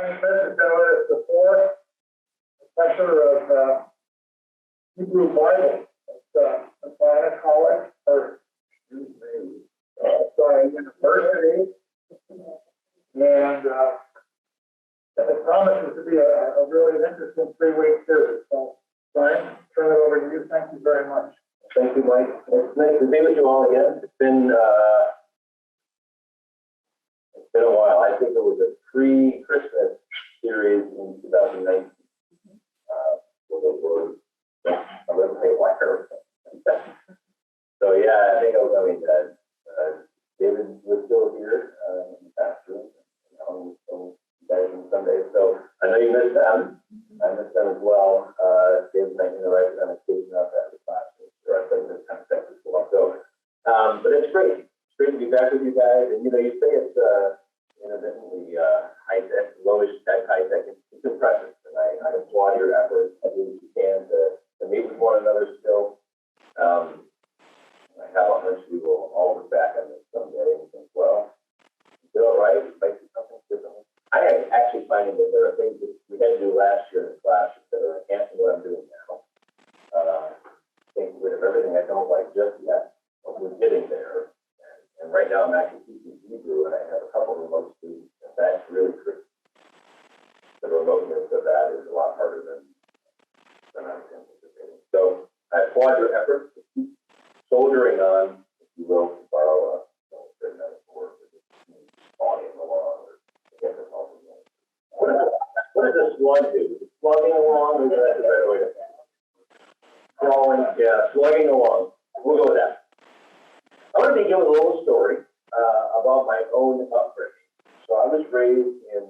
Brian Smith has been with us before, professor of Hebrew Bible at Atlanta College, or University, and it promises to be a really interesting 3-week series. So, Brian, turn it over to you. Thank you very much. Thank you, Mike. It's nice to be with you all again. It's been a while. I think it was a pre-Christmas series in 2019. A little bit wider. So yeah, I think David was still here in the past room. You guys on Sunday. So I know you missed them. I missed them as well. David and I interacted on occasion up at the class. This kind of stuff as well. So, but it's great. It's great to be back with you guys. And you say it's definitely high tech, lowish tech, high tech. It's impressive, and I applaud your efforts. I do what you can to meet with one another still. I have a hunch we will all look back on this someday and think, well, you did all right. You might do something differently. I am actually finding that there are things that we had to do last year in the class that are enhancing what I'm doing now. Getting rid of everything I don't like just yet, but we're getting there. And right now I'm actually teaching Hebrew, and I have a couple of remote students, and that's really tricky. The remoteness of that is a lot harder than I was anticipating. So I applaud your efforts to keep soldiering on, if you will, to borrow a good metaphor, volume along, or get this all together. What does a slug do? Is it slugging along, or is that the better way to say it? Crawling, yeah, slugging along. We'll go with that. I want to begin with a little story about my own upbringing. So I was raised in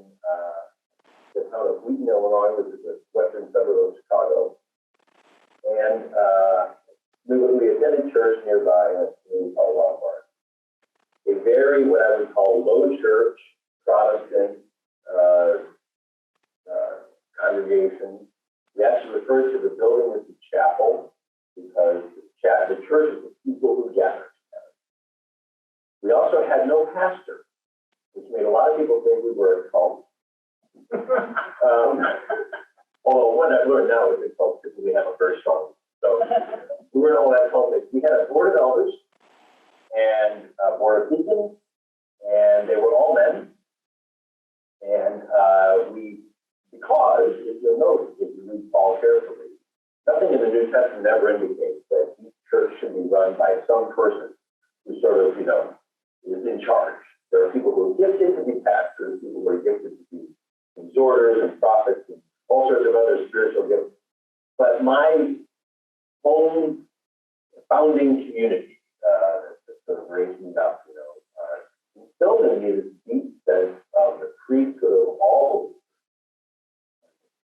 the town of Wheaton, Illinois, which is a western suburb of Chicago. And we attended church nearby in a community called Lombard. A very, what I would call, low church, Protestant congregation. We actually refer to the building as the chapel because the church is the people who gather together. We also had no pastor, which made a lot of people think we were a cult. Although what I've learned now is a cult because we have a very strong. So we weren't all that cultic. We had a board of elders and a board of deacons, and they were all men. And because if you'll notice, if you read Paul carefully, nothing in the New Testament ever indicates that each church should be run by some person who sort of, is in charge. There are people who are gifted to be pastors, people who are gifted to be exhorters and prophets and all sorts of other spiritual gifts. But my own founding community that sort of raised me up, instilled in me this deep sense of the priesthood of all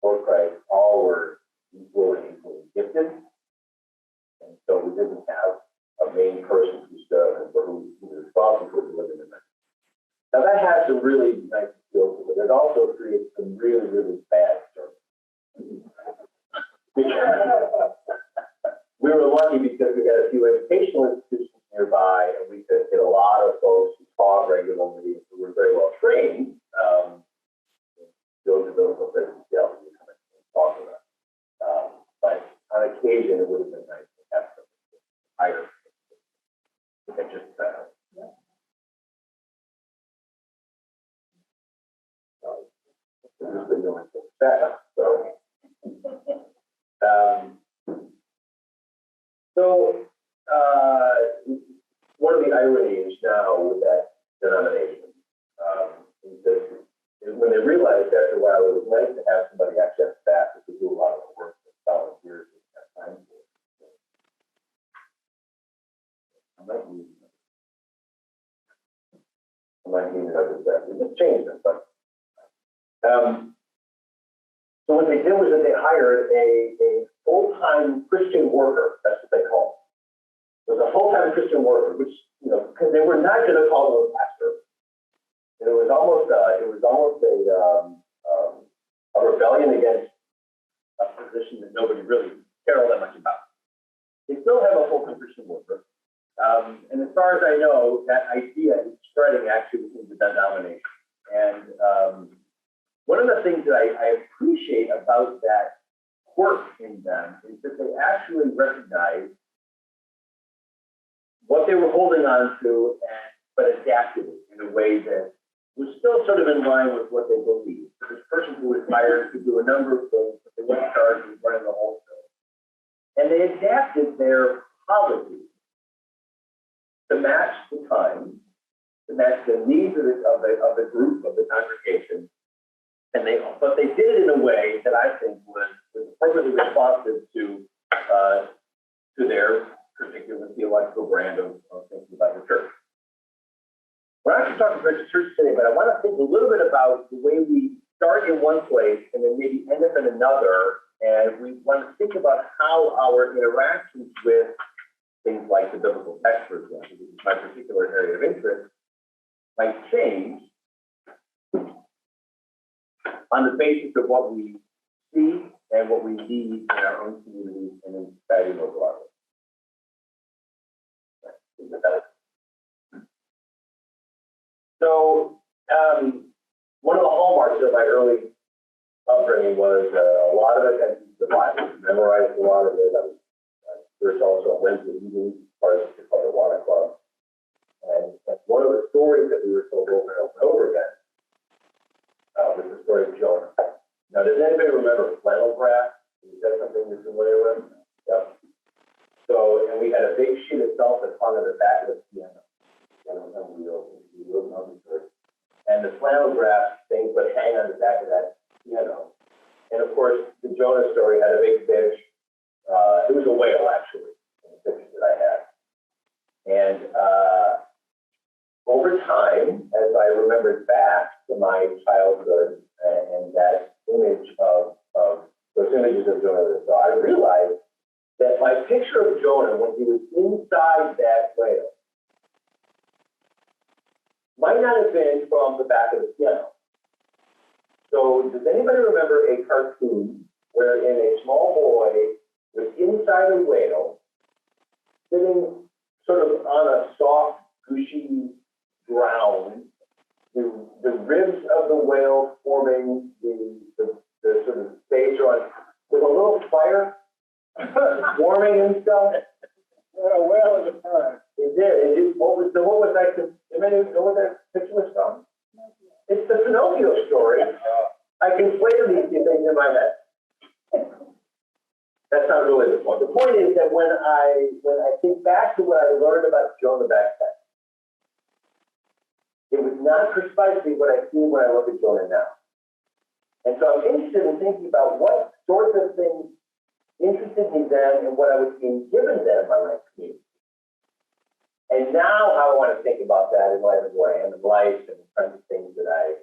for Christ, all were equal and equally gifted. And so we didn't have a main person who stood and who was responsible for living in that. Now that has some really nice skills, but it also creates some really, really bad stories. We were lucky because we had a few educational institutions nearby, and we could get a lot of folks who taught regularly, who were very well trained. Those are biblical phrases, yeah, we come and talk about. But on occasion, it would have been nice to have some higher. And just this is the new one back up. So one of the ironies now with that denomination is that when they realized after a while it was nice to have somebody actually on staff who could do a lot of the work that volunteers at time for. I might need another staff. It just changed it, but so what they did was that they hired a full-time Christian worker. That's what they called it. It was a full-time Christian worker, which, because they were not going to call him a pastor. And it was almost a rebellion against a position that nobody really cared all that much about. They still have a full-time Christian worker. And as far as I know, that idea is spreading actually within the denomination. And one of the things that I appreciate about that quirk in them is that they actually recognize what they were holding on to, but adapted it in a way that was still sort of in line with what they believed. This person who was hired to do a number of things, but they weren't charged with running the whole show. And they adapted their policies to match the time, to match the needs of the group, of the congregation. But they did it in a way that I think was appropriately responsive to their particular theological brand of thinking about the church. We're actually talking about the church today, but I want to think a little bit about the way we start in one place and then maybe end up in another. And we want to think about how our interactions with things like the biblical text, for example, which is my particular area of interest, might change on the basis of what we see and what we need in our own communities and in society more broadly. So, one of the hallmarks of my early upbringing was a lot of attention to the Bible. Memorized a lot of it. I was first also went to evening part of the Water Club. And one of the stories that we were told over and over again was the story of Jonah. Now, does anybody remember flannel graph? Is that something you're familiar with? Yep. So, and we had a big sheet of felt that hung on the back of the piano. And the flannel graph things would hang on the back of that piano. And of course, the Jonah story had a big fish. It was a whale, actually, in the picture that I had. And over time, as I remembered back to my childhood and that image of those images of Jonah, so I realized that my picture of Jonah when he was inside that whale might not have been from the back of the piano. So does anybody remember a cartoon wherein a small boy was inside a whale, sitting sort of on a soft, gushy ground, the ribs of the whale forming the sort of space on, with a little fire warming and stuff? What a whale of a time. It did. What was that? Anybody know what that picture was from? It's the Pinocchio story. I conflated these two things in my head. That's not really the point. The point is that when I think back to what I learned about Jonah back then, it was not precisely what I see when I look at Jonah now. And so I'm interested in thinking about what sorts of things interested me then and what I was being given then by my community. And now how I want to think about that in light of where I am in life and the kinds of things that I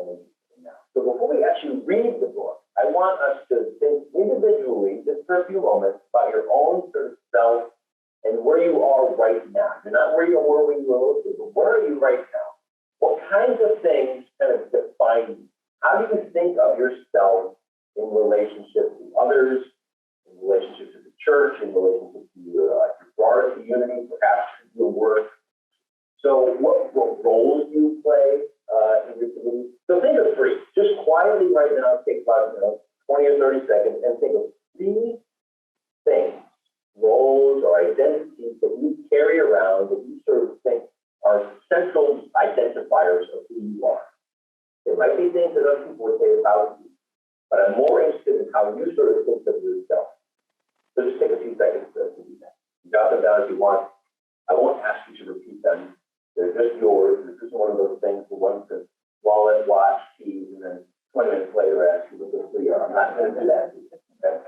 am interested in now. So before we actually read the book, I want us to think individually, just for a few moments, about your own sort of self and where you are right now. You're not where you were when you were a little kid, but where are you right now? What kinds of things kind of define you? How do you think of yourself in relationship to others, in relationship to the church, in relationship to your broader community, perhaps your work? So what roles do you play in your community? So think of three. Just quietly right now, take about 20 or 30 seconds and think of three things, roles or identities that you carry around that you sort of think are central identifiers of who you are. There might be things that other people would say about you, but I'm more interested in how you sort of think of yourself. So just take a few seconds to do that. Jot them down if you want. I won't ask you to repeat them. They're just yours. This is one of those things for one to wallet, watch, keys, and then 20 minutes later ask you what those three are. I'm not going to do that. Okay?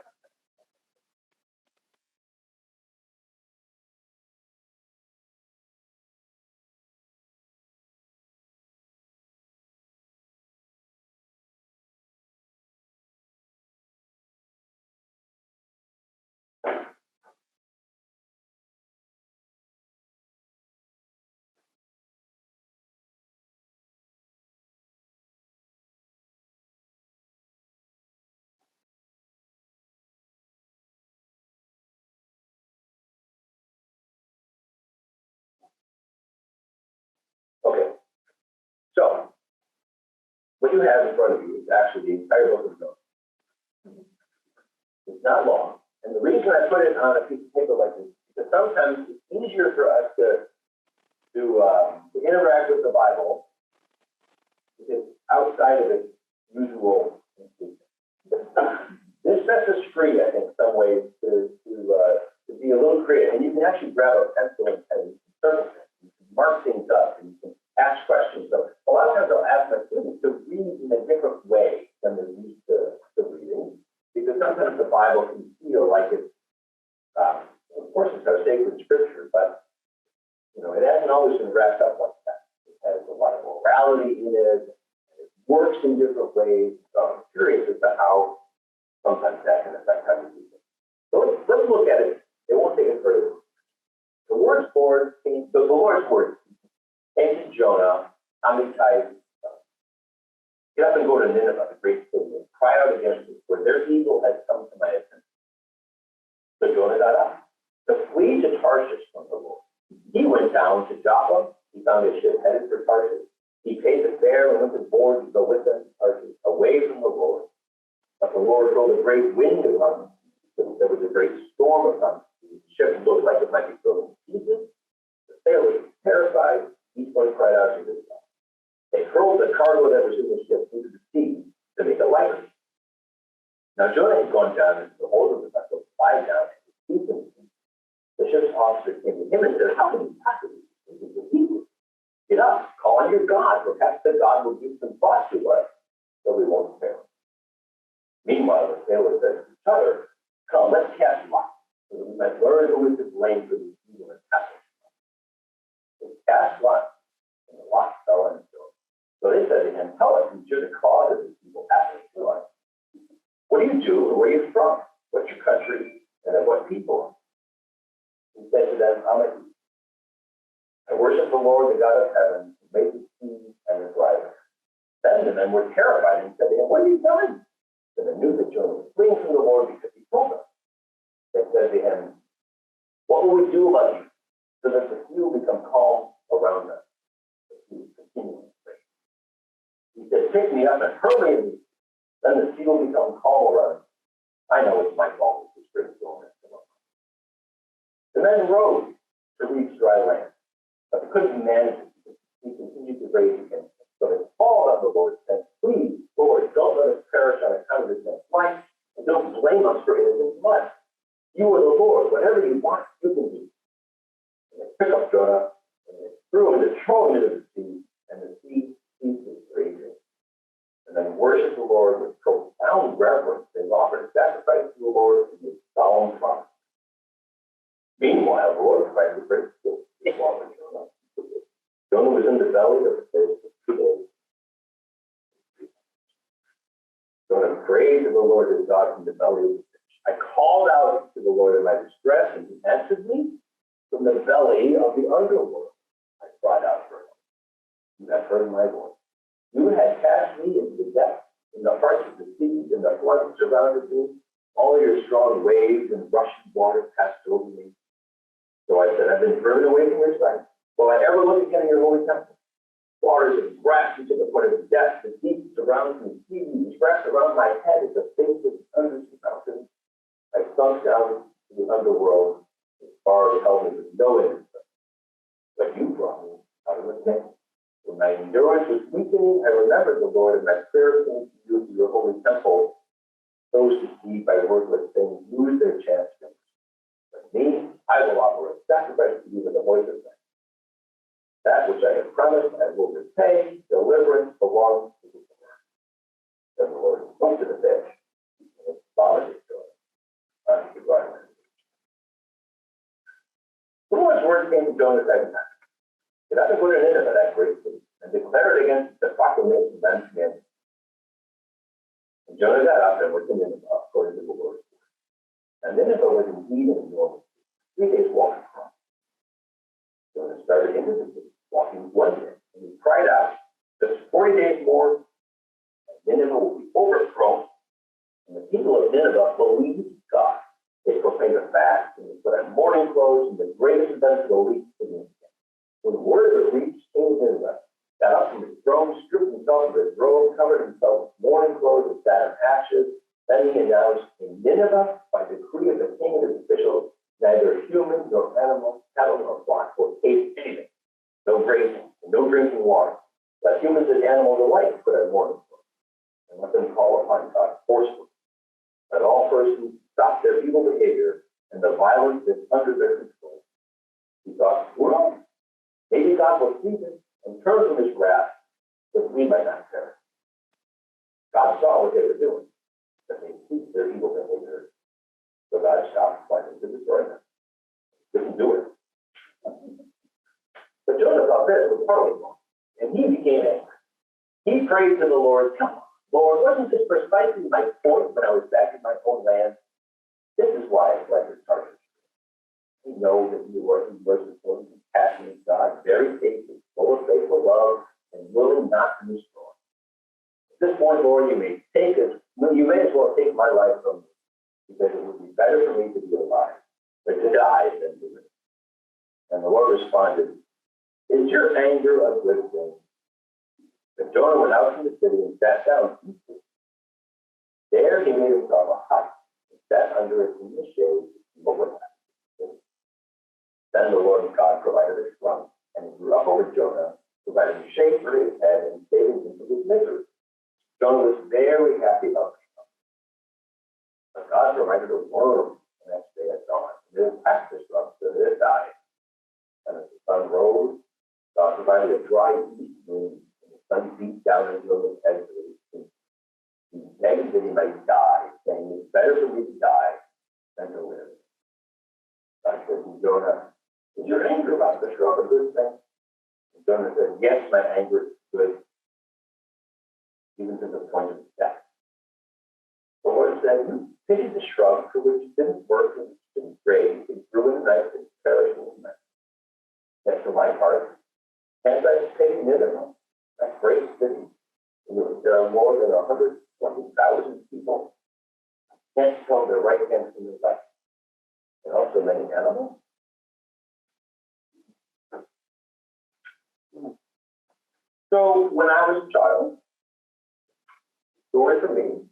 Okay. So, with you have in front of you is actually the entire book of Jonah. It's not long. And the reason I put it on a piece of paper like this is because sometimes it's easier for us to interact with the Bible because outside of its usual institution. This sets us free, I think, some ways to be a little creative. And you can actually grab a pencil and pen and circle things. You can mark things up and you can ask questions. So a lot of times I'll ask my students to read in a different way than they're used to reading, because sometimes the Bible can feel like it's, of course, it's our sacred scripture, but it hasn't always been wrapped up like that. It has a lot of morality in it, and it works in different ways. So I'm curious as to how sometimes that can affect how you do things. So let's look at it. It won't take us further. The Lord's word came to Jonah, Amitai, get up and go to Nineveh, the great city, and cry out against it, for their evil has come to my attention. So Jonah got up to flee to Tarshish from the Lord. He went down to Joppa. He found a ship headed for Tarshish. He paid the fare and went aboard to go with them to Tarshish, away from the Lord. But the Lord rolled a great wind upon them. There was a great storm upon them. The ship looked like it might be thrown to pieces. The sailors, terrified, each one cried out to his God. They hurled the cargo that was in the ship into the sea to make it lighter. Now Jonah had gone down into the hold of the vessel, lied down, and sleep in the sea. The ship's officer came to him and said, "How can you possibly sleep in the sea? Get up, call on your God. Perhaps the God will give some thought to us, so we won't fail." Meanwhile, the sailors said to each other, "Come, let's cast lots, so that we might learn who is to blame for these evil and happening." They cast lots, and the lots fell on Jonah. So they said to him, "Tell us, who's the cause of this evil happening to us? What do you do, and where are you from? What's your country, and of what people?" He said to them, "I worship the Lord, the God of heaven, who made the sea and the dry land." Then the men were terrified and said to him, "What have you done?" And they knew that Jonah was fleeing from the Lord because he told them. They said to him, "What will we do about you, so that the sea will become calm around us?" But he was continuing to pray. He said, "Pick me up and hurl me in the sea. Then the sea will become calm around us. I know it's my fault that this great storm has come up." The men rowed to reach dry land, but they couldn't manage it because he continued to rage against them. So they called on the Lord and said, "Please, Lord, don't let us perish on account of this man's life, and don't blame us for innocent blood. You are the Lord. Whatever you want, you can do." And they picked up Jonah, and they threw him into the sea, and the sea ceased its raging. And then worshiped the Lord with profound reverence. They offered a sacrifice to the Lord and made solemn promises. Meanwhile, the Lord provided a great storm for Jonah. Jonah was in the belly of the fish for 2 days. Jonah prayed to the Lord his God from the belly of the fish. "I called out to the Lord in my distress, and he answered me. From the belly of the underworld, I cried out for him. You have heard my voice. You had cast me into the depths, in the hearts of the seas, and the floods surrounded me. All your strong waves and rushing water passed over me. So I said, I've been driven away from your sight. Will I ever look again at your holy temple? Waters have grasped me to the point of death. The deep surrounds me. Seas wrapped around my head at the base of the thunders mountains. I sunk down to the underworld. As far as held me with no end. But you brought me out of the pit. When my endurance was weakening, I remembered the Lord, and my prayer came to you through your holy temple. Those deceived by worthless things lose their chance. But me, I will offer a sacrifice to you with the voice of thanks. That which I have promised, I will repay. Deliverance belongs to the Lord. Then the Lord spoke to the fish, and it vomited joy unto the dry land. The Lord's word came to Jonah the second time. Get up and put an end to that great city, and declare it against the proclamation of man's commandment. And Jonah got up and went to Nineveh according to the Lord's word. And Nineveh was indeed an enormous city, 3 days walk across. Jonah started into the city, walking 1 day, and he cried out, just 40 days more, and Nineveh will be overthrown. And the people of Nineveh believed God. They proclaimed a fast, and they put on mourning clothes, and the greatest event of the week began. When word of it reached King Nineveh, got up from his throne, stripped himself of his robe, covered himself with mourning clothes, and sat on ashes. Then he announced in Nineveh, by decree of the king and his officials, neither human nor animal, cattle nor flock will taste anything. No grazing, no drinking water. Let humans and animals alike put on mourning clothes, and let them call upon God forcefully. Let all persons stop their evil behavior and the violence that's under their control. He thought, well, maybe God will see this and turn from his wrath, that we might not perish. God saw what they were doing, that they ceased their evil behavior, so God stopped planning to destroy them. Didn't do it. But Jonah thought this was totally wrong, and he became angry. He prayed to the Lord, come on, Lord, wasn't this precisely my point when I was back in my own land? This is why I fled this target. We know that you are a merciful and compassionate God, very patient, full of faithful love, and willing not to destroy. At this point, Lord, you may as well take my life from me, because it would be better for me to be alive than to die than to live. And the Lord responded, is your anger a good thing? But Jonah went out from the city and sat down peacefully. There he made himself a hut and sat under it in the shade overnight. Then the Lord God provided a shrub, and he grew up over Jonah, providing shade for his head and saving him from his misery. Jonah was very happy about the shrub. But God provided a worm the next day at dawn, and it attacked the shrub so that it died. And as the sun rose, God provided a dry east wind, and the sun beat down into his head so that he begged that he might die, saying, it's better for me to die than to live. God said to Jonah, is your anger about the shrub a good thing? And Jonah said, yes, my anger is good, even to the point of death. The Lord said, you pity the shrub for which it didn't work and it didn't graze, it grew in the night and perished in the night. Yet for my part, can't I pity Nineveh, that great city? There are more than 120,000 people. I can't tell their right hand from their left. And also many animals. So when I was a child, story for me,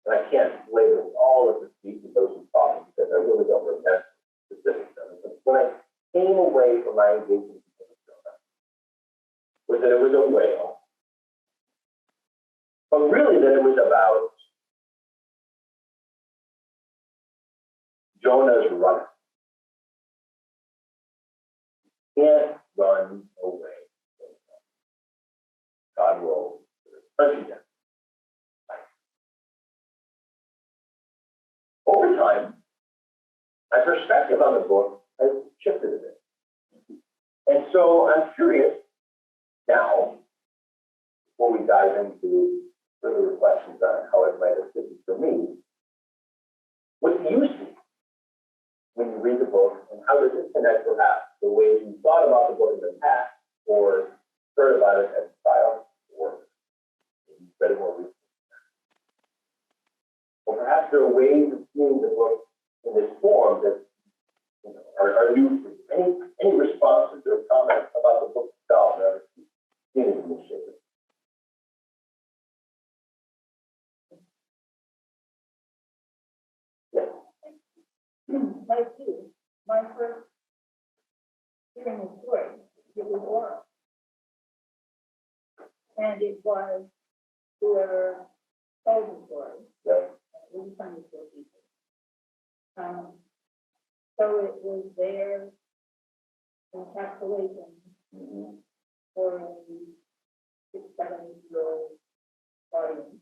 and I can't label all of the speech of those who taught me because I really don't remember specifics of it. But when I came away from my engagement with Jonah, was that it was a whale, but really that it was about Jonah's running. Can't run away. God will punish them. Over time, my perspective on the book has shifted a bit. And so I'm curious now, before we dive into further reflections on how it might have fitted for me, what do you see when you read the book, and how does it connect perhaps the ways you thought about the book in the past, or heard about it as a child, or maybe read it more recently? Or perhaps there are ways of seeing the book in this form that are new for you. Any responses or comments about the book itself that are seen in this shape? Yes. Like you, my first hearing the story, it was oral. And it was whoever told the story. Yes. It was funny for people. So it was their encapsulation for a 6-7-year-old audience.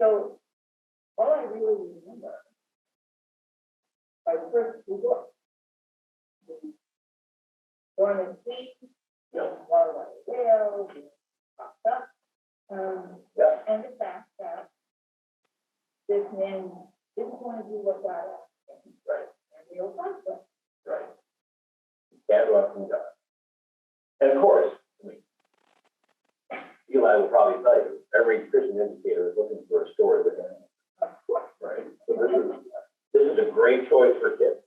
So all I really remember are the first two books. Born in Sea, Water Whale, popped up, and the fact that this man didn't want to do what God asked him. Right. And real conflict. Right. You can't run from God. And of course, Eli will probably tell you, every Christian educator is looking for a story with him. Right? So this is a great choice for kids.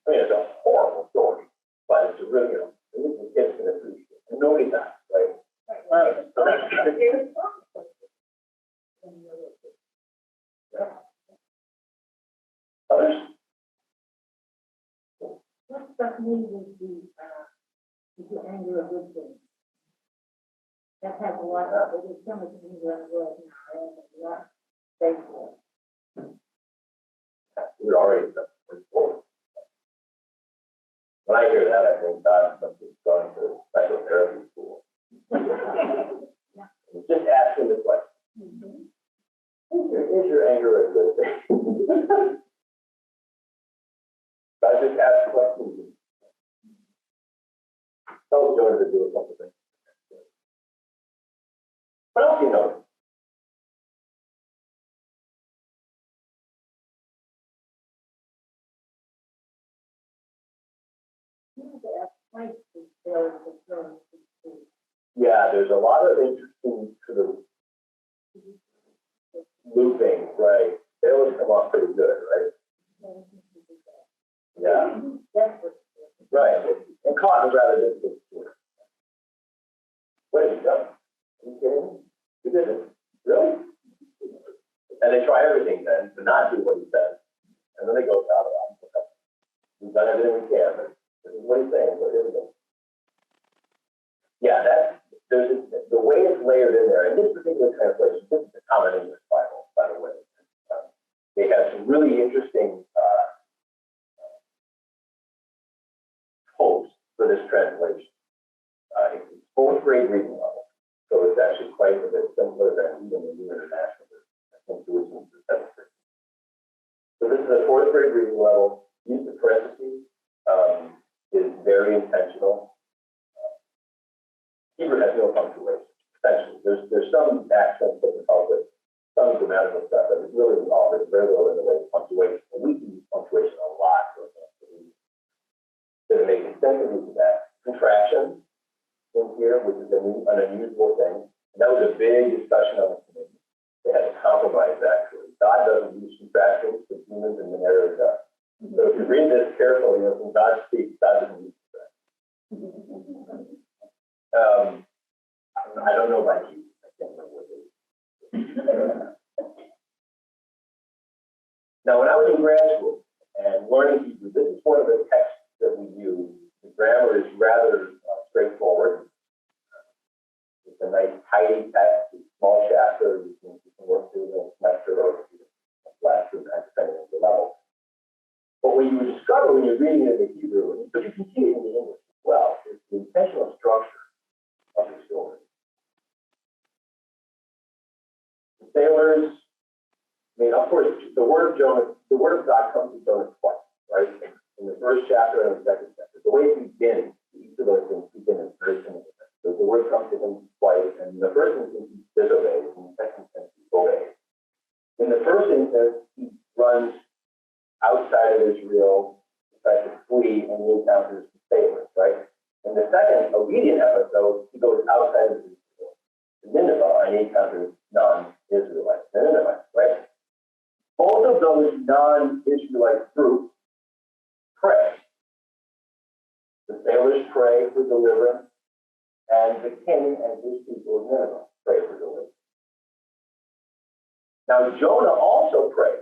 I mean, it's a horrible story, but it's a really, you know, at least the kids can appreciate it. And nobody dies, right? Others? What struck me was the anger of good things. That has a lot of, there's so much anger in the world now, and it's not safe for it. We're already forward. When I hear that, I think God must have gone to psychotherapy school. Just ask him the question. Is your anger a good thing? I just ask questions. Tell Jonah to do a couple things. What else do you know? Yeah, there's a lot of interesting sort of looping, right? They always come off pretty good, right? Yeah. Right. And cotton is rather difficult to do. Wait, are you kidding me? You did it? Really? And they try everything then to not do what he says. And then they go, we've done everything we can, but this is what he's saying, so here we go. Yeah, there's the way it's layered in there, and this particular translation, this is the Common English Bible, by the way. They have some really interesting hopes for this translation. It's fourth grade reading level, so it's actually quite a bit simpler than even the New International. I think it was in the seventh grade. So this is a fourth grade reading level. Use of parentheses is very intentional. Hebrew has no punctuation, essentially. There's some accents that we call it, some grammatical stuff, but it really offers very little in the way of punctuation. And we can use punctuation a lot, for example. To make extensive use of that. Contraction in here, which is an unusual thing. And that was a big discussion on the committee. They had to compromise, actually. God doesn't use contractions, but humans and the narrator does. So if you read this carefully, you know, when God speaks, God doesn't use contractions. I don't know about you. I can't remember what it is. Now, when I was in grad school and learning Hebrew, this is one of the texts that we use. The grammar is rather straightforward. It's a nice, tidy text, it's a small chapter. You can work through the semester or last through that, depending on the level. But what you would discover when you're reading it in the Hebrew, but you can see it in the English as well, is the intentional structure of the story. The sailors, I mean, of course, the word of God comes to Jonah twice, right? In the first chapter and the second chapter. The way it begins, each of those things begin is very similar. So the word comes to him twice, and in the first instance, he disobeys, and in the second instance, he obeys. In the first instance, he runs outside of Israel, tries to flee, and he encounters the sailors, right? In the second obedient episode, he goes outside of Israel to Nineveh, and he encounters non-Israelites, the Ninevites, right? Both of those non-Israelite groups pray. The sailors pray for deliverance, and the king and his people of Nineveh pray for deliverance. Now, Jonah also prayed.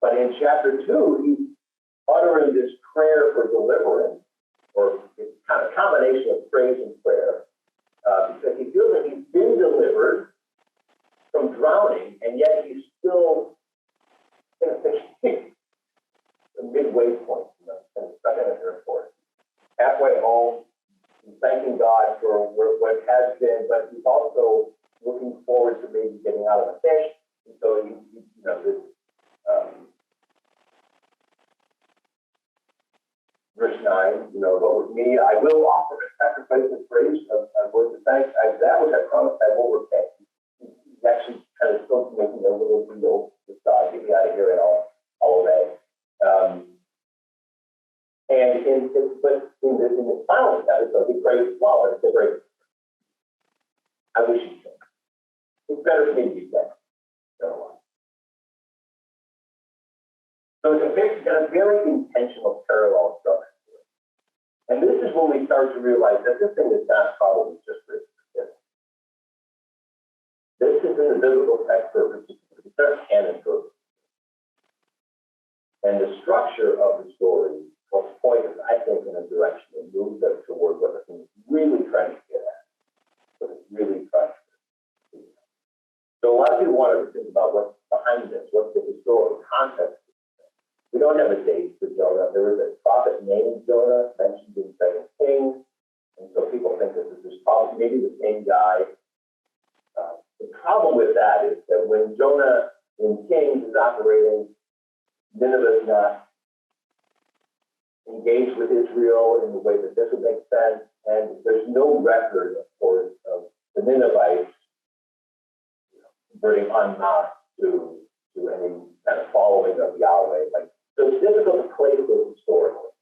But in chapter 2, he's uttering this prayer for deliverance, or it's kind of a combination of praise and prayer, because he feels that he's been delivered from drowning, and yet he's still in a midway point, you know, kind of stuck in an airport. Halfway home, he's thanking God for what has been, but he's also looking forward to maybe getting out of the fish. And so he you know, this verse 9, you know, but with me, I will offer a sacrifice of praise, of words of thanks. That which I promised I will repay. He's actually kind of still making a little deal with God. Get me out of here and I'll obey. But in the final episode, he prays as well, but it's a great. I wish he could. It's better for me to be dead. So it's got a very intentional parallel structure to it. And this is when we start to realize that this thing is not probably just written for kids. This is in the biblical text purposes, it's not canon purposes. And the structure of the story will point us, I think, in a direction that moves us toward what the thing is really trying to get at. What it's really trying to do. So a lot of people want to think about what's behind this, what's the historical context. We don't have a date for Jonah. There is a prophet named Jonah mentioned in 2 Kings. And so people think that this is probably maybe the same guy. The problem with that is that when Jonah in Kings is operating, Nineveh is not engaged with Israel in the way that this would make sense. And there's no record, of course, of the Ninevites converting en masse to any kind of following of Yahweh. So it's difficult to place this historically.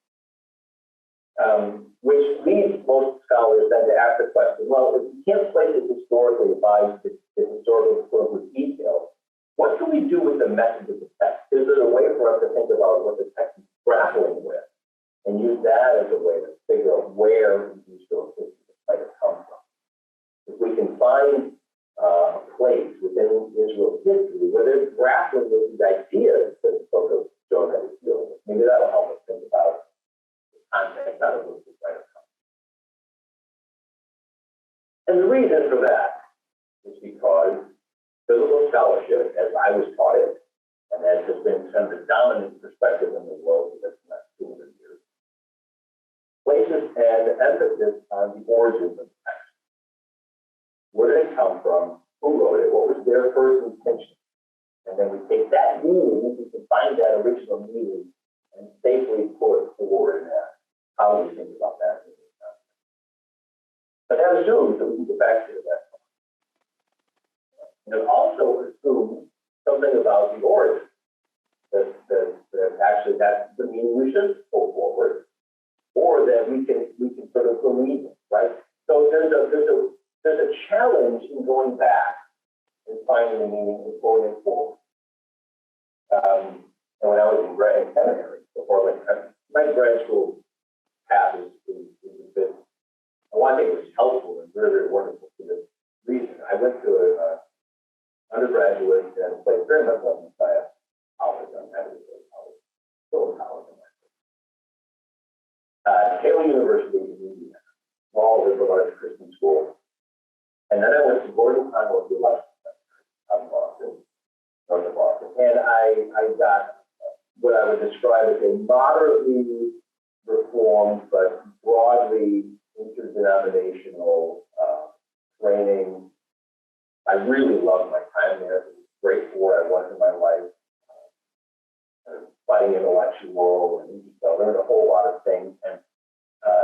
Which leads most scholars then to ask the question, well, if you can't place it historically by the historical details, what can we do with the message of the text? Is there a way for us to think about what the text is grappling with and use that as a way to figure out where these stories might have come from? If we can find a place within Israel's history where they're grappling with these ideas that the book of Jonah is dealing with, maybe that'll help us think about the context out of which this might have come. And the reason for that is because biblical scholarship, as I was taught it, and as has been kind of the dominant perspective in the world for the last 200 years, places an emphasis on the origins of the text. Where did it come from? Who wrote it? What was their first intention? And then we take that meaning, we can find that original meaning and safely pull it forward and ask, how do we think about that? But that assumes that we can get back to that. And it also assumes something about the origin, that actually that's the meaning we should pull forward, or that we can sort of believe it, right? So there's a challenge in going back and finding the meaning and pulling it forward. And when I was in seminary, before my grad school path is a bit, I think it was helpful and very, very wonderful for this reason. I went to a undergraduate and played very much like Messiah college. I'm happy to say college, still in college. Taylor University in Indiana, small liberal arts Christian school. And then I went to Gordon Conwell Theological Seminary out in Boston, north of Boston. And I got what I would describe as a moderately reformed but broadly interdenominational training. I really loved my time there. It was great for what I was in my life. Fighting intellectual, and I learned a whole lot of things. And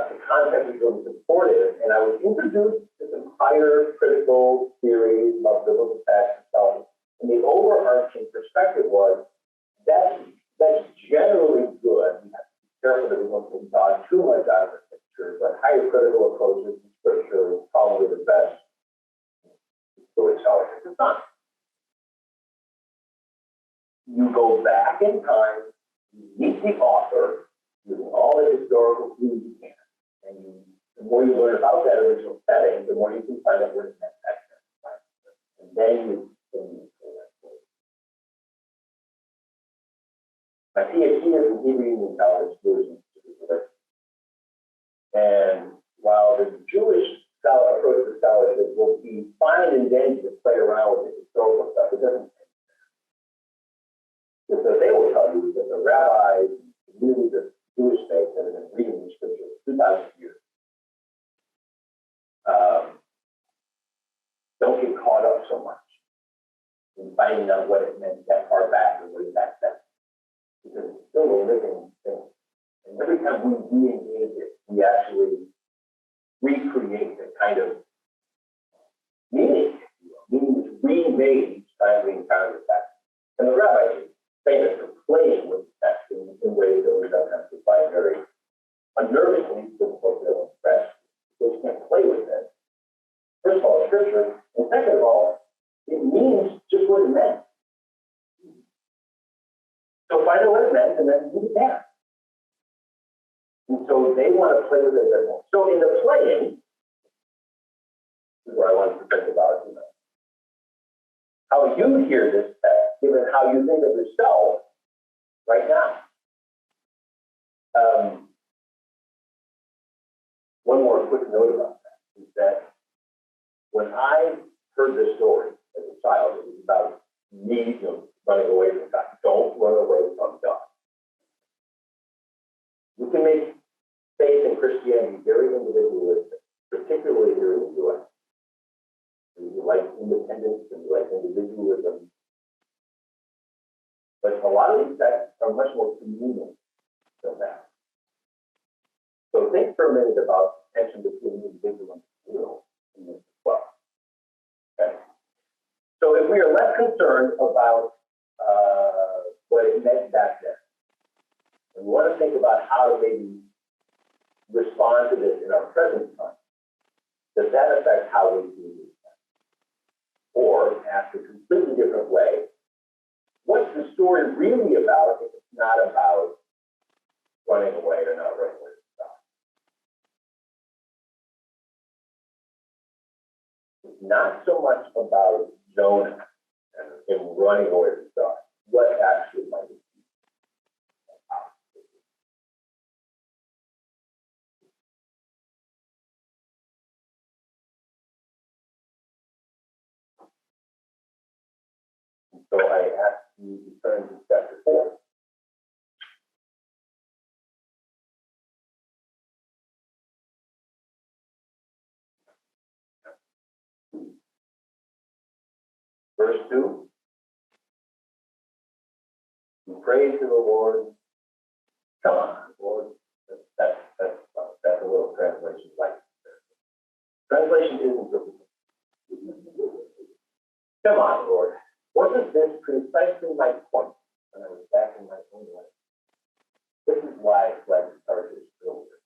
the content was really supportive. And I was introduced to some higher critical theories about biblical text and stuff. And the overarching perspective was that's generally good. We have to be careful that we don't take God too much out of the picture, but higher critical approaches to scripture is probably the best storytelling at the time. You go back in time, you meet the author, using all the historical clues you can, and the more you learn about that original setting, the more you can find out where the next text is. Right? And then you can say that story. My PhD is in Hebrew Union College, Jewish Institute. And while the Jewish approach to scholarship will be fine and dandy to play around with the historical stuff, it doesn't. Because they will tell you that the rabbis, really the Jewish faith that have been reading the scriptures for 2,000 years, don't get caught up so much in finding out what it meant that far back or way back then. Because it's still a living thing. And every time we re-engage it, we actually recreate the kind of meaning is remade each time we encounter the text. And the rabbis famous for playing with the text in ways that we sometimes find very unnervingly difficult to express. Because you can't play with it. First of all, it's scripture, and second of all, it means just what it meant. So find out what it meant, play with it a bit more. So in the playing, this is what I wanted to think about, you know. How you hear this text, given how you think of yourself right now. One more quick note about that is that when I heard this story as a child, it was about me, you know, running away from God. Don't run away from God. You can make faith in Christianity very individualistic, particularly here in the U.S. You like independence and you like individualism. But a lot of these texts are much more communal than that. So think for a minute about the tension between individual and communal in this as well. Okay. So if we are less concerned about what it meant back then, and we want to think about how to maybe respond to this in our present time, does that affect how we do this? Or, asked a completely different way, what's the story really about if it's not about running away or not running away from God? It's not so much about Jonah and him running away from God. What actually might it be? So I asked you to turn to chapter 4. Verse 2. We pray to the Lord. Come on, Lord. That's a little translation like translation isn't good. Come on, Lord. Wasn't this precisely my point when I was back in my own life? This is why I fled to Tarshish earlier.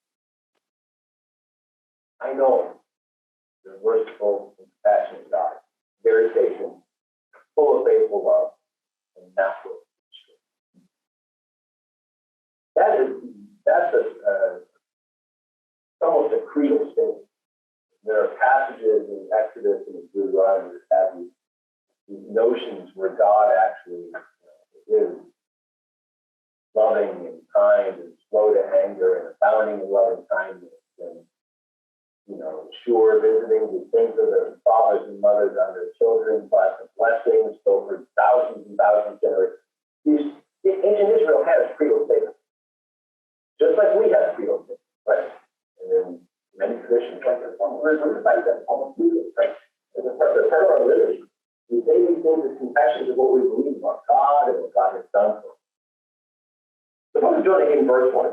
I know you're merciful and compassionate God, very patient, full of faithful love, and not full of that's almost a creedal statement. There are passages in Exodus and Deuteronomy that have these notions where God actually is loving and kind and slow to anger and abounding in loving kindness and, you know, sure visiting the things of their fathers and mothers on their children, but the blessings over thousands and thousands of generations. Ancient Israel has creedal statements, just like we have creedal statements, right? And then many traditions like this one, we're recite them almost daily, right? As a part of our liturgy. We say these things as confessions of what we believe about God and what God has done for us. Suppose Jonah in verse 1.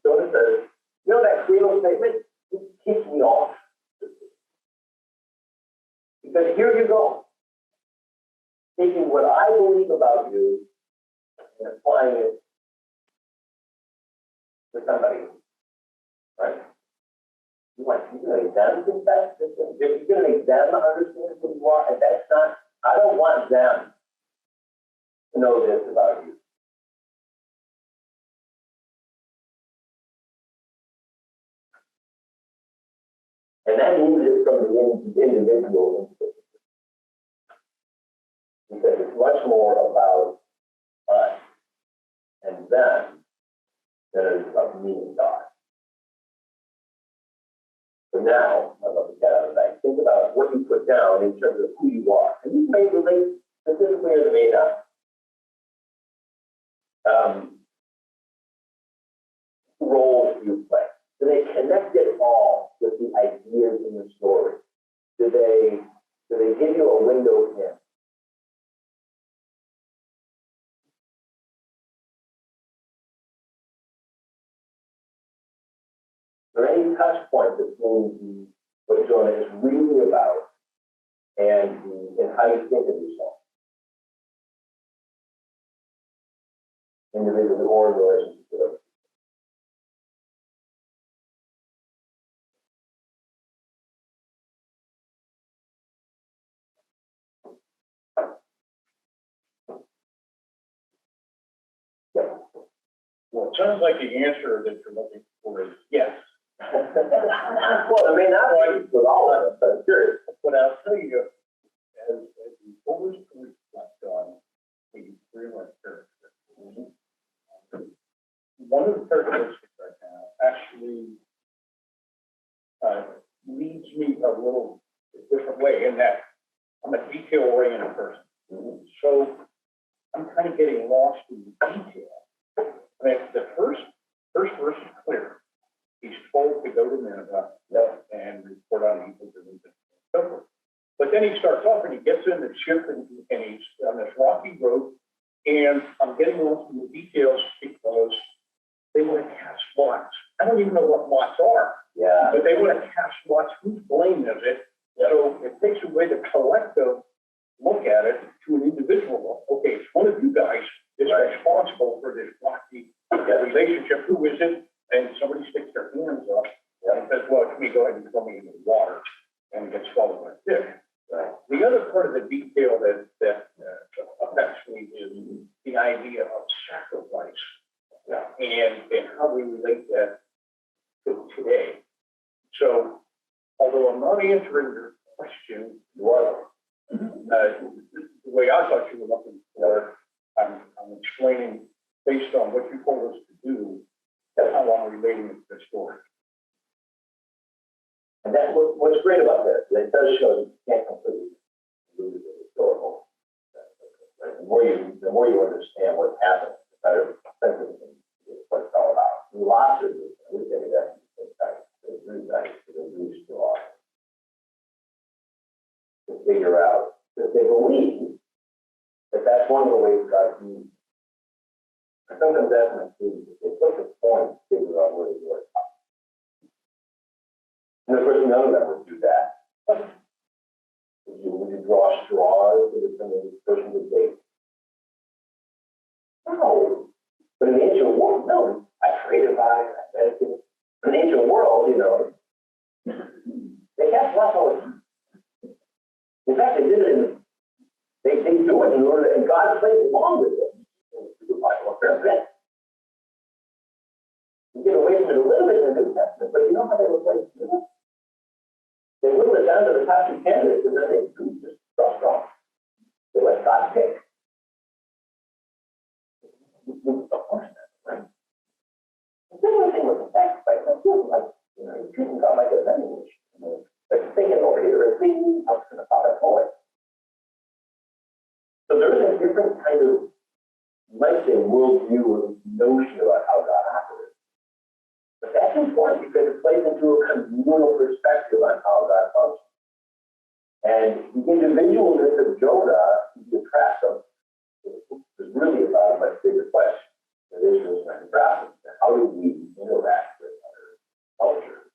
Jonah says, you know that creedal statement? It keeps me off. Because here you go. Taking what I believe about you and applying it to somebody else. Right? You're going to make them confess this thing. You're going to make them understand who you are. And that's not, I don't want them to know this about you. And that moves it from the individual into the because it's much more about us and them than it is about me and God. So now, I'd love to get out of that. Think about what you put down in terms of who you are. And you may relate specifically or may not. Roles you play. Do they connect it all with the ideas in the story? Do they give you a window in? Are there any touch points between what Jonah is really about and how you think of yourself? Individually or in relationship to others. Well, it sounds like the answer that you're looking for is yes. Well, it may not be with all of us, but I'm curious. But I'll tell you, as we always reflect on the three of our characteristics, one of the characteristics I have actually leads me a little different way in that I'm a detail-oriented person. So I'm kind of getting lost in the detail. I mean, the first verse is clear. He's told to go to Nineveh and report on evil doings and so forth. But then he starts off and he gets in the ship and he's on this rocky road. And I'm getting lost in the details because they want to cast lots. I don't even know what lots are. Yeah. But they want to cast lots. Whose blame is it? So it takes away the collective look at it to an individual look. Okay, it's one of you guys is responsible for this rocky relationship. Who is it? And somebody sticks their hands up and says, well, it's me, go ahead and throw me into the water, and gets swallowed by a fish. The other part of the detail that affects me is the idea of sacrifice and how we relate that to today. So, although I'm not answering your question, the way I thought you were looking for, I'm explaining based on what you told us to do, how I'm relating it to the story. And that's what's great about this. It does show you can't completely lose the historical. Right? The more you understand what's happening, the better sense of what it's all about. Lots of this, we say that it's really nice, it's really strong to figure out that they believe that that's one of the ways God uses. Sometimes that's my students. They took the point to figure out where they were. And of course, none of them would do that. Would you draw straws to determine which person would date? No. But in the ancient world, no. I prayed about it, I meditated. In the ancient world, you know, they cast lots all the time. In fact, they did it they do it in order, and God plays along with it. You get away from it a little bit in the New Testament, but you know how they were placed in it? They whittle it down to the top two candidates, and then they do just draw. They let God pick. Of course not, right? The same thing with the sacrifice. I feel like, you know, you're treating God like a vending machine. Like thinking over here and thinking, I was going to call it forward. So there is a different kind of, you might say, worldview or notion about how God operates. But that's important because it plays into a communal perspective on how God functions. And the individualness of Jonah, the attraction, is really about a much bigger question that Israel is trying to grapple. How do we interact with other cultures?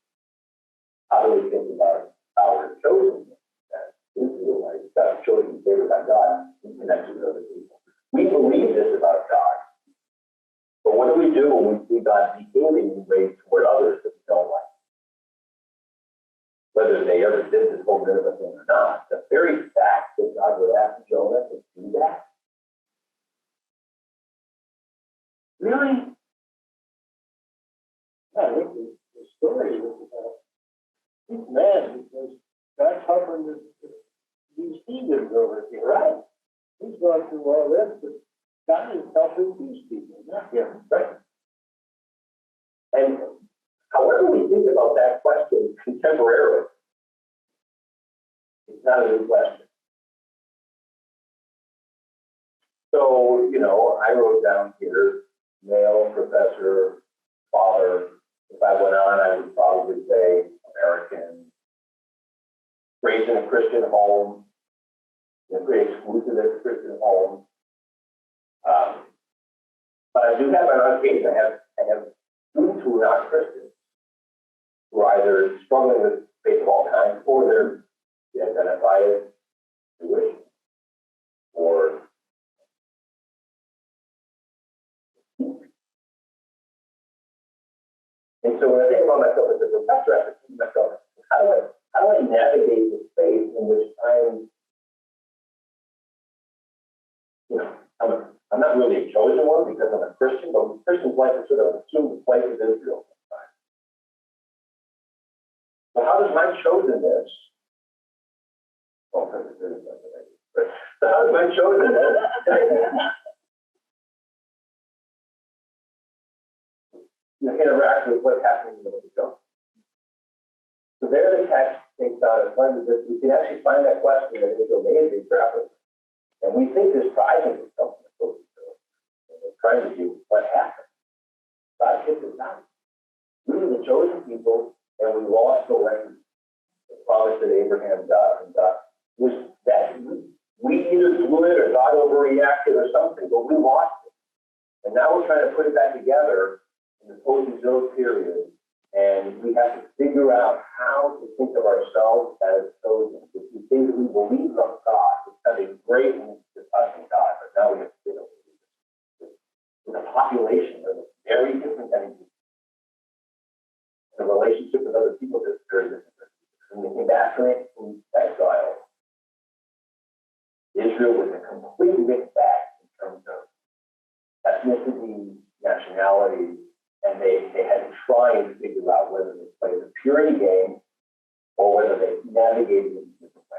How do we think about our chosen as Israelites, God's chosen favored by God in connection with other people? We believe this about God. But what do we do when we see God behaving in ways toward others that we don't like? Whether they ever did this whole Nineveh thing or not, the very fact that God would ask Jonah to do that. Really? I think the story is about he's mad because God's helping these heathens over here, right? He's going through all this, but God is helping these people. Yeah, right. And however we think about that question contemporarily, it's not a new question. So, you know, I wrote down here, male, professor, father. If I went on, I would probably say American, raised in a Christian home, in a pretty exclusive Christian home. But I do have on occasion, I have students who are not Christians, who are either struggling with faith of all kinds, or they identify as Jewish, or and so when I think about myself as a professor, I have to think to myself, how do I navigate the space in which I'm not really a chosen one because I'm a Christian, but Christians like to sort of assume the place of Israel sometimes. how has my chosenness? Oh, so how has my chosenness interact with what's happening in the show? So there the text takes out a fun because we can actually find that question that is amazing graphic. And we think this private is something that's supposed to do. And we're trying to do what happened. God kicked us out. We were the chosen people and we lost the land. The promise that Abraham got and God was that we either blew it or God overreacted or something, but we lost it. And now we're trying to put it back together in the post-exilic period. And we have to figure out how to think of ourselves as chosen. If we think that we believe of God, it's something great when it's just us and God, but now we have to figure out with a population of very different entities. The relationship with other people is very different. When they came back from exile, Israel was a complete mixed bag in terms of ethnicity, nationality, and they had to try and figure out whether they played the purity game or whether they navigated in a different way.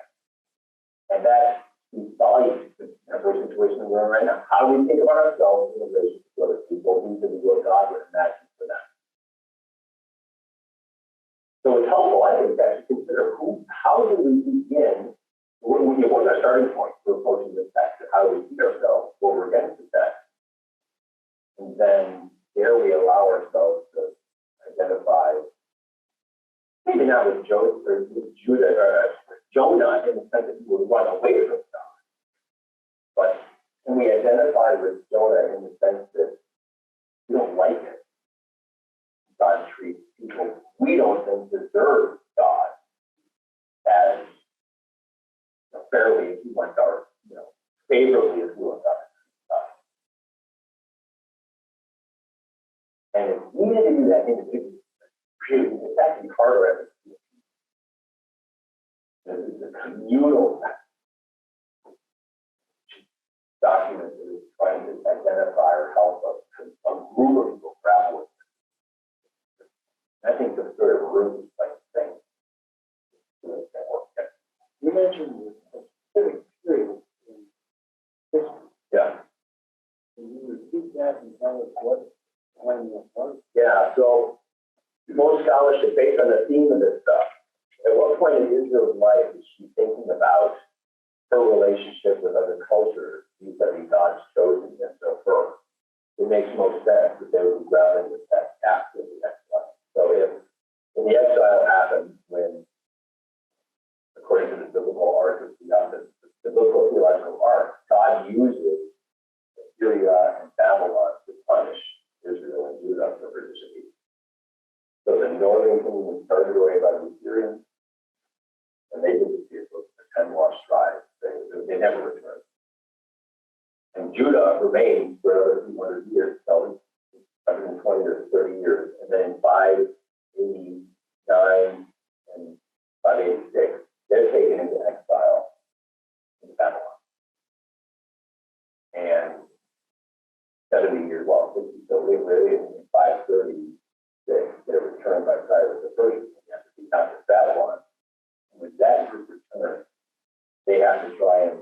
And that speaks volumes to the temporary situation we're in right now. How do we think about ourselves in relation to other people, into the what God would imagine for them? So it's helpful, I think, to actually consider how do we begin, what's our starting point for approaching this text, how do we see ourselves over against the text? And then there we allow ourselves to identify, maybe not with Judah or Jonah in the sense that he would run away from God, but can we identify with Jonah in the sense that we don't like it? God treats people we don't think deserve God as fairly as we want our, favorably as we want God. And if we need to do that individually, it's actually harder as it's a communal document that is trying to identify or help a group of people grapple with it. I think the sort of root is like the same. You mentioned a specific period in history. Yeah. Can you repeat that and tell us what time that was? Yeah, so most scholarship based on the theme of this stuff, at what point in Israel's life is she thinking about her relationship with other cultures, vis-a-vis God's chosenness of her? It makes most sense that they would be grappling with that after the exile. So if the exile happened when, according to the biblical arc of the biblical theological arc, God uses Syria and Babylon to punish Israel and Judah for her disobedience. So the northern kingdom started away by the Assyrians, and they disappeared. Those are 10 lost tribes. They never returned. And Judah remained for another 200 years, 120 or 30 years, and then in 589 and 586, they're taken into exile in Babylon. And 70 years, 60, so really in 536, they're returned by Cyrus the Persian. They have to be down to Babylon. And with that group return, they have to try and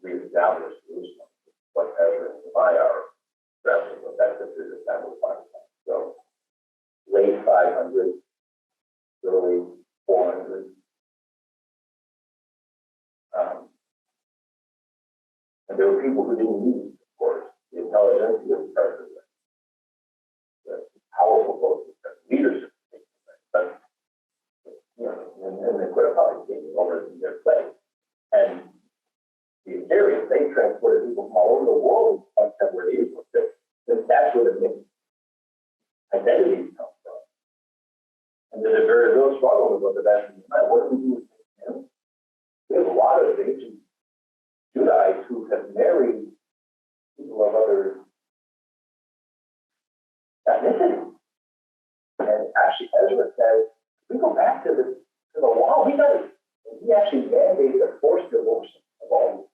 reestablish Jerusalem. What Ezra and Nehemiah are grappling with. That's the period of time we're talking about. So late 500s, early 400s. And there were people who didn't need, of course, the intelligentsia was part of the powerful votes, leadership, but and they could have probably taken over in their place. And the Assyrians, they transported people from all over the world except where the Israelites did. That's where the identities come from. And there's a very real struggle with what the best is. What do we do with him? We have a lot of ancient Judahites who have married people of other ethnicities. And actually, Ezra says, we go back to the law. He actually mandates a forced divorce of all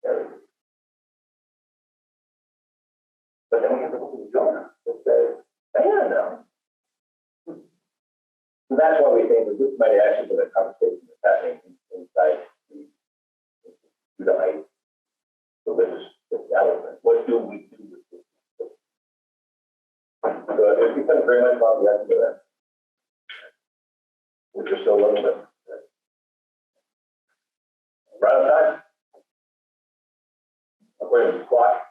marriages. But then we have the book of Jonah that says, hang on now. So that's why we think this might actually be a conversation that's happening inside the religious establishment. What do we do with this? So it becomes very much about the essence of that. Which are still a little bit. Right on time. We're going to squat.